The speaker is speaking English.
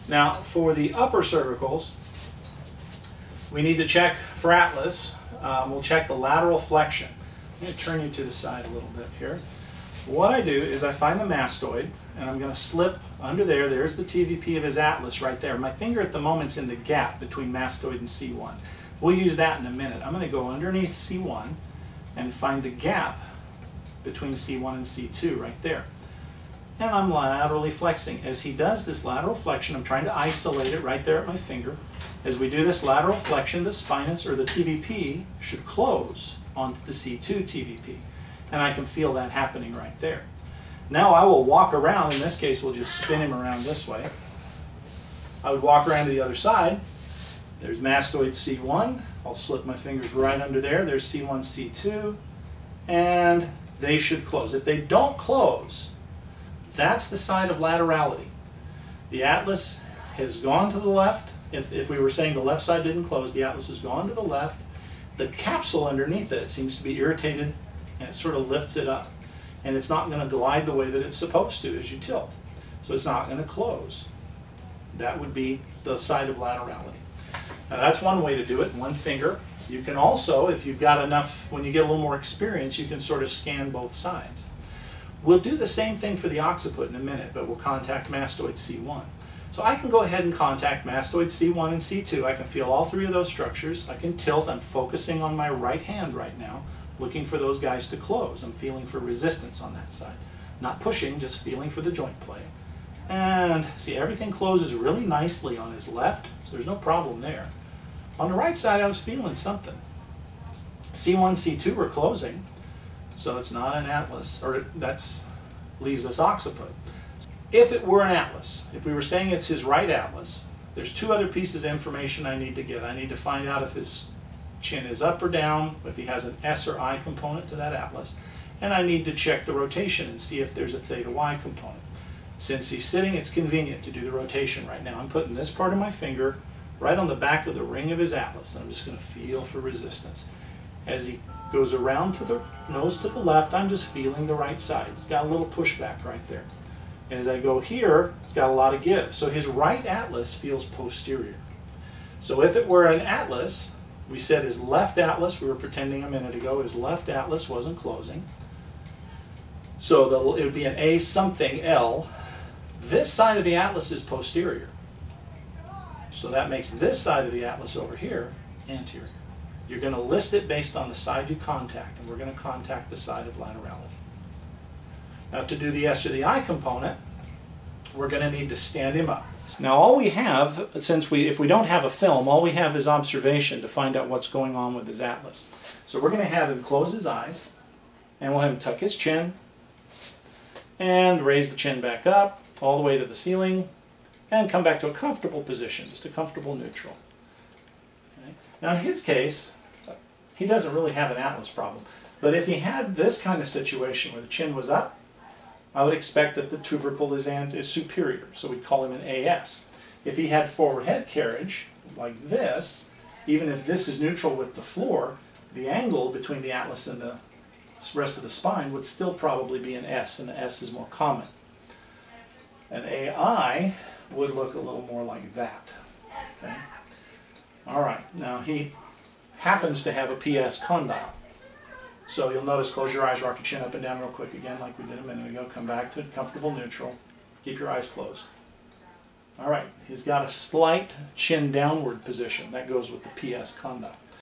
Now, for the upper cervicals, we need to check for Atlas. We'll check the lateral flexion. I'm going to turn you to the side a little bit here. What I do is I find the mastoid, and I'm going to slip under there. There's the TVP of his Atlas right there. My finger at the moment's in the gap between mastoid and C1. We'll use that in a minute. I'm going to go underneath C1 and find the gap between C1 and C2 right there. And I'm laterally flexing. As he does this lateral flexion, I'm trying to isolate it right there at my finger. As we do this lateral flexion, the spinous, or the TVP, should close onto the C2 TVP. And I can feel that happening right there. Now I will walk around. In this case, we'll just spin him around this way. I would walk around to the other side. There's mastoid C1. I'll slip my fingers right under there. There's C1, C2. And they should close. If they don't close, that's the side of laterality. The Atlas has gone to the left. If we were saying the left side didn't close, the Atlas has gone to the left. The capsule underneath it seems to be irritated, and it sort of lifts it up. And it's not going to glide the way that it's supposed to as you tilt. So it's not going to close. That would be the side of laterality. Now that's one way to do it, one finger. You can also, if you've got enough, when you get a little more experience, you can sort of scan both sides. We'll do the same thing for the occiput in a minute, but we'll contact mastoid C1. So I can go ahead and contact mastoid C1 and C2. I can feel all three of those structures. I can tilt. I'm focusing on my right hand right now, looking for those guys to close. I'm feeling for resistance on that side. Not pushing, just feeling for the joint play. And see, everything closes really nicely on his left, so there's no problem there. On the right side, I was feeling something. C1, C2 were closing, so it's not an Atlas, or that leaves us occiput. If it were an Atlas, if we were saying it's his right Atlas, there's two other pieces of information I need to get. I need to find out if his chin is up or down, if he has an S or I component to that Atlas, and I need to check the rotation and see if there's a theta Y component. Since he's sitting, it's convenient to do the rotation right now. I'm putting this part of my finger right on the back of the ring of his Atlas, and I'm just going to feel for resistance. As he goes around to the nose to the left, I'm just feeling the right side. It's got a little pushback right there. As I go here, it's got a lot of give. So his right Atlas feels posterior. So if it were an Atlas, we said his left Atlas, we were pretending a minute ago, his left Atlas wasn't closing. So it would be an A something L. This side of the Atlas is posterior. So that makes this side of the Atlas over here anterior. You're going to list it based on the side you contact, and we're going to contact the side of laterality. Now to do the S or the I component, we're going to need to stand him up. Now all we have, if we don't have a film, all we have is observation to find out what's going on with his Atlas. So we're going to have him close his eyes, and we'll have him tuck his chin, and raise the chin back up, all the way to the ceiling, and come back to a comfortable position, just a comfortable neutral. Okay. Now in his case, he doesn't really have an Atlas problem, but if he had this kind of situation where the chin was up, I would expect that the tubercle is superior, so we'd call him an AS. If he had forward head carriage, like this, even if this is neutral with the floor, the angle between the Atlas and the rest of the spine would still probably be an S, and the S is more common. An AI would look a little more like that. Okay? All right, now he happens to have a PS condyle. So you'll notice, close your eyes, rock your chin up and down real quick again like we did a minute ago. Come back to comfortable neutral. Keep your eyes closed. All right, he's got a slight chin downward position. That goes with the PS condyle.